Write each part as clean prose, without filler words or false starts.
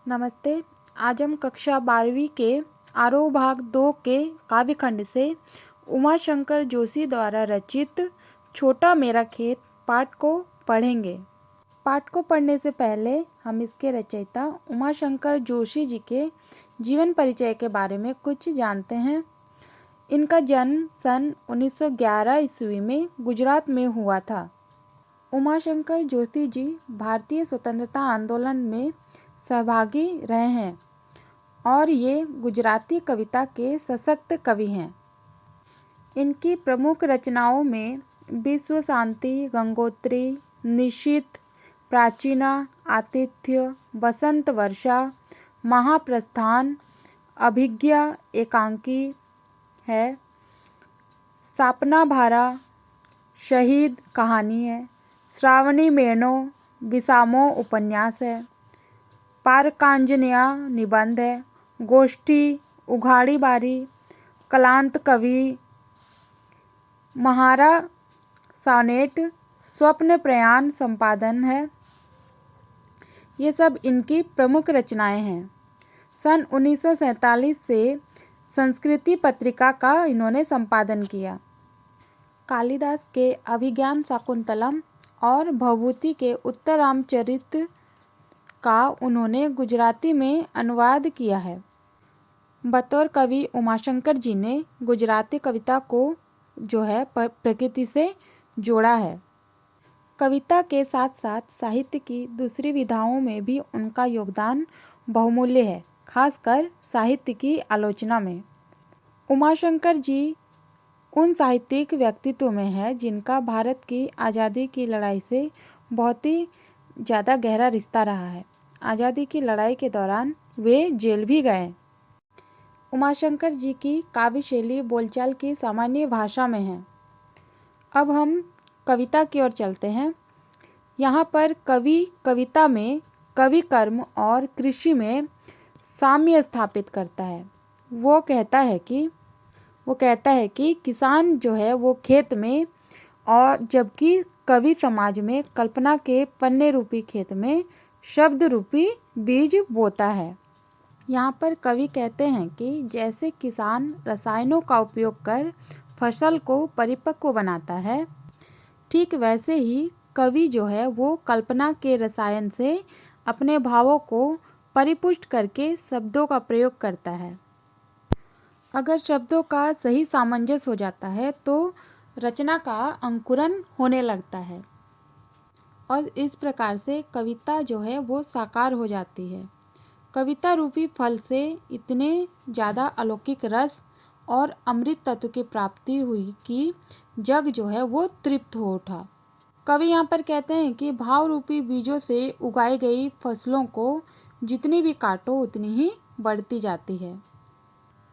नमस्ते। आज हम कक्षा 12वीं के आरोह भाग 2 के काव्यखंड से उमाशंकर जोशी द्वारा रचित छोटा मेरा खेत पाठ को पढ़ेंगे। पाठ को पढ़ने से पहले हम इसके रचयिता उमाशंकर जोशी जी के जीवन परिचय के बारे में कुछ जानते हैं। इनका जन्म सन 1911 ईस्वी में गुजरात में हुआ था। उमाशंकर जोशी जी भारतीय स्वतंत्रता आंदोलन में सहभागी रहे हैं और ये गुजराती कविता के सशक्त कवि हैं। इनकी प्रमुख रचनाओं में विश्व शांति, गंगोत्री, निशीथ, प्राचीना, आतिथ्य, बसंत वर्षा, महाप्रस्थान, अभिज्ञा, एकांकी है, सापना भारा, शहीद कहानी है, श्रावणी मेनो, विसामो उपन्यास है, पारकांजनिया निबंध है, गोष्ठी, उघाड़ी बारी, कलांत कवि, महारा सॉनेट, स्वप्न प्रयाण संपादन है। ये सब इनकी प्रमुख रचनाएं हैं। सन 1947 से संस्कृति पत्रिका का इन्होंने संपादन किया। कालिदास के अभिज्ञान शाकुंतलम और भवभूति के उत्तररामचरित का उन्होंने गुजराती में अनुवाद किया है। बतौर कवि उमाशंकर जी ने गुजराती कविता को जो है प्रकृति से जोड़ा है। कविता के साथ साथ साहित्य की दूसरी विधाओं में भी उनका योगदान बहुमूल्य है, खासकर साहित्य की आलोचना में। उमाशंकर जी उन साहित्यिक व्यक्तित्व में है जिनका भारत की आज़ादी की लड़ाई से बहुत ही ज़्यादा गहरा रिश्ता रहा है। आज़ादी की लड़ाई के दौरान वे जेल भी गए। उमाशंकर जी की काव्य शैली बोलचाल की सामान्य भाषा में है। अब हम कविता की ओर चलते हैं। यहाँ पर कवि कविता में कवि कर्म और कृषि में साम्य स्थापित करता है। वो कहता है कि किसान जो है वो खेत में, और जबकि कवि समाज में कल्पना के पन्ने रूपी खेत में शब्द रूपी बीज बोता है। यहाँ पर कवि कहते हैं कि जैसे किसान रसायनों का उपयोग कर फसल को परिपक्व बनाता है, ठीक वैसे ही कवि जो है वो कल्पना के रसायन से अपने भावों को परिपुष्ट करके शब्दों का प्रयोग करता है। अगर शब्दों का सही सामंजस्य हो जाता है तो रचना का अंकुरन होने लगता है और इस प्रकार से कविता जो है वो साकार हो जाती है। कविता रूपी फल से इतने ज़्यादा अलौकिक रस और अमृत तत्व की प्राप्ति हुई कि जग जो है वो तृप्त हो उठा। कवि यहाँ पर कहते हैं कि भाव रूपी बीजों से उगाई गई फसलों को जितनी भी काटो उतनी ही बढ़ती जाती है।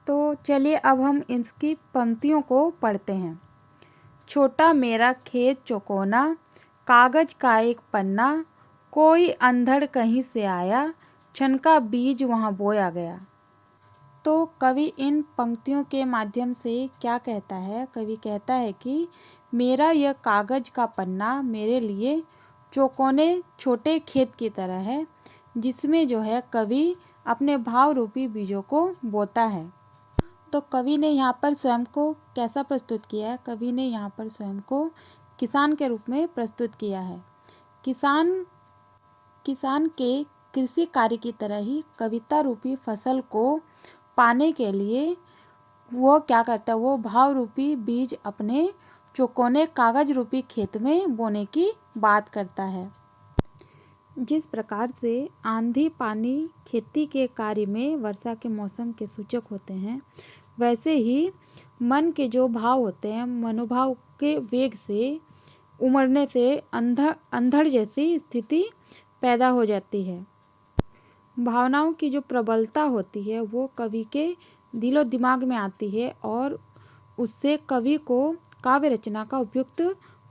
तो चलिए अब हम इसकी पंक्तियों को पढ़ते हैं। छोटा मेरा खेत चौकोना, कागज का एक पन्ना, कोई अंधड़ कहीं से आया, क्षण का बीज वहाँ बोया गया। तो कवि इन पंक्तियों के माध्यम से क्या कहता है? कवि कहता है कि मेरा यह कागज का पन्ना मेरे लिए चौकोने छोटे खेत की तरह है, जिसमें जो है कवि अपने भाव रूपी बीजों को बोता है। तो कवि ने यहाँ पर स्वयं को कैसा प्रस्तुत किया है? कवि ने यहाँ पर स्वयं को किसान के रूप में प्रस्तुत किया है। किसान के कृषि कार्य की तरह ही कविता रूपी फसल को पाने के लिए वो क्या करता है? वो भाव रूपी बीज अपने चौकोने कागज रूपी खेत में बोने की बात करता है। जिस प्रकार से आंधी पानी खेती के कार्य में वर्षा के मौसम के सूचक होते हैं, वैसे ही मन के जो भाव होते हैं, मनोभाव के वेग से उमड़ने से अंधड़ जैसी स्थिति पैदा हो जाती है। भावनाओं की जो प्रबलता होती है वो कवि के दिलो दिमाग में आती है और उससे कवि को काव्य रचना का उपयुक्त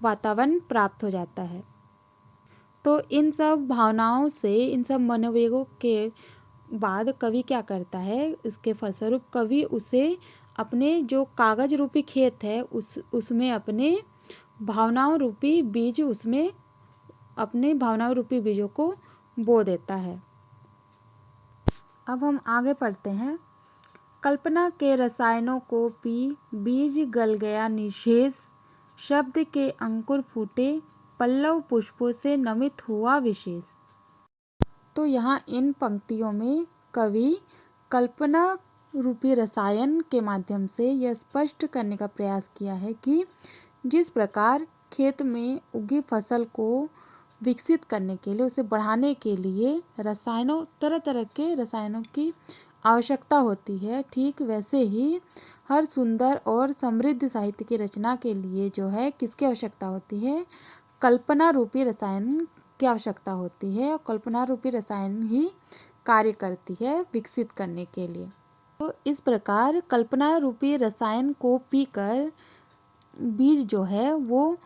वातावरण प्राप्त हो जाता है। तो इन सब भावनाओं से, इन सब मनोवेगों के बाद कवि क्या करता है? इसके फलस्वरूप कवि उसे अपने जो कागज रूपी खेत है उसमें अपने भावनाओं रूपी बीजों को बो देता है। अब हम आगे पढ़ते हैं। कल्पना के रसायनों को पी, बीज गल गया निशेष, शब्द के अंकुर फूटे, पल्लव पुष्पों से नमित हुआ विशेष। तो यहाँ इन पंक्तियों में कवि कल्पना रूपी रसायन के माध्यम से यह स्पष्ट करने का प्रयास किया है कि जिस प्रकार खेत में उगी फसल को विकसित करने के लिए, उसे बढ़ाने के लिए तरह तरह के रसायनों की आवश्यकता होती है, ठीक वैसे ही हर सुंदर और समृद्ध साहित्य की रचना के लिए जो है किसकी आवश्यकता होती है? कल्पना रूपी रसायन की आवश्यकता होती है। और कल्पना रूपी रसायन ही कार्य करती है विकसित करने के लिए। तो इस प्रकार कल्पना रूपी रसायन को पीकर बीज जो है वो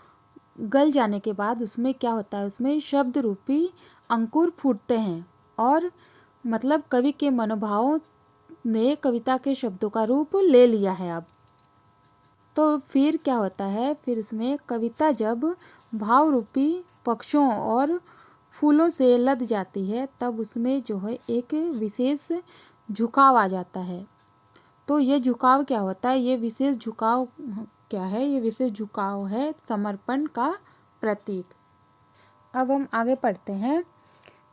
गल जाने के बाद उसमें क्या होता है? उसमें शब्द रूपी अंकुर फूटते हैं और मतलब कवि के मनोभावों ने कविता के शब्दों का रूप ले लिया है अब। तो फिर क्या होता है? फिर इसमें कविता जब भाव रूपी पक्षों और फूलों से लद जाती है तब उसमें जो है एक विशेष झुकाव आ जाता है। तो ये झुकाव क्या होता है? ये विशेष झुकाव क्या है? ये विशेष झुकाव है समर्पण का प्रतीक। अब हम आगे पढ़ते हैं।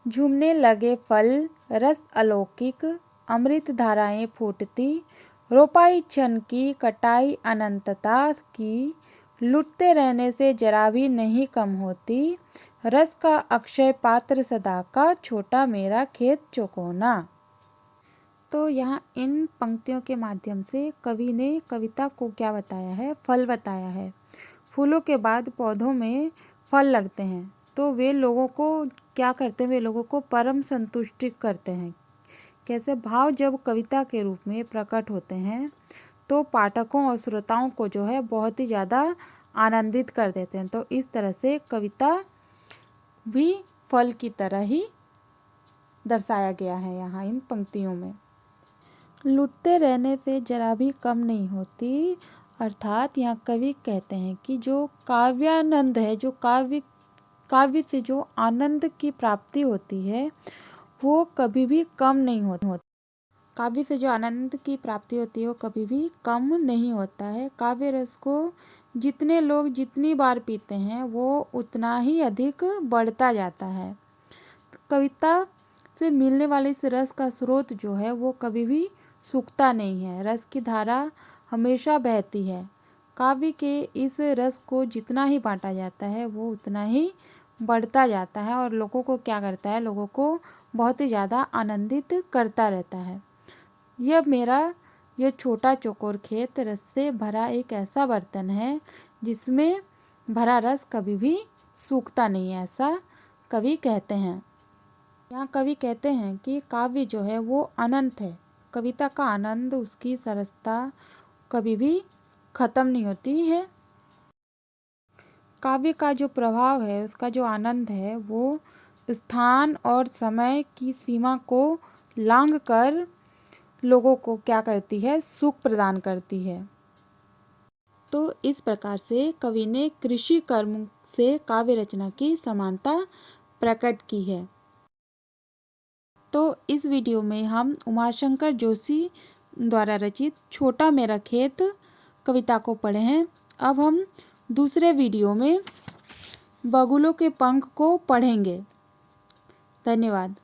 झूमने लगे फल, रस अलौकिक, अमृत धाराएं फूटती, रोपाई क्षण की, कटाई अनंतता की, लुटते रहने से जरा भी नहीं कम होती, रस का अक्षय पात्र सदा का, छोटा मेरा खेत चौकोना। तो यहाँ इन पंक्तियों के माध्यम से कवि ने कविता को क्या बताया है? फल बताया है। फूलों के बाद पौधों में फल लगते हैं तो वे लोगों को क्या करते हैं? वे लोगों को परम संतुष्टि करते हैं। कैसे? भाव जब कविता के रूप में प्रकट होते हैं तो पाठकों और श्रोताओं को जो है बहुत ही ज़्यादा आनंदित कर देते हैं। तो इस तरह से कविता भी फल की तरह ही दर्शाया गया है यहाँ इन पंक्तियों में। लुटते रहने से जरा भी कम नहीं होती, अर्थात यहाँ कवि कहते हैं कि जो काव्यानंद है, जो काव्य से जो आनंद की प्राप्ति होती है वो कभी भी कम नहीं होती। काव्य से जो आनंद की प्राप्ति होती है वो कभी भी कम नहीं होता है। काव्य रस को जितने लोग जितनी बार पीते हैं वो उतना ही अधिक बढ़ता जाता है। कविता से मिलने वाले इस रस का स्रोत जो है वो कभी भी सूखता नहीं है। रस की धारा हमेशा बहती है। काव्य के इस रस को जितना ही बांटा जाता है वो उतना ही बढ़ता जाता है और लोगों को क्या करता है? लोगों को बहुत ही ज़्यादा आनंदित करता रहता है। यह छोटा चौकोर खेत रस से भरा एक ऐसा बर्तन है जिसमें भरा रस कभी भी सूखता नहीं है, ऐसा कवि कहते हैं। यहाँ कवि कहते हैं कि काव्य जो है वो अनंत है। कविता का आनंद, उसकी सरसता कभी भी खत्म नहीं होती है। काव्य का जो प्रभाव है, उसका जो आनंद है वो स्थान और समय की सीमा को लांघ कर लोगों को क्या करती है? सुख प्रदान करती है। तो इस प्रकार से कवि ने कृषि कर्म से काव्य रचना की समानता प्रकट की है। तो इस वीडियो में हम उमाशंकर जोशी द्वारा रचित छोटा मेरा खेत कविता को पढ़े हैं। अब हम दूसरे वीडियो में बगुलों के पंख को पढ़ेंगे। धन्यवाद।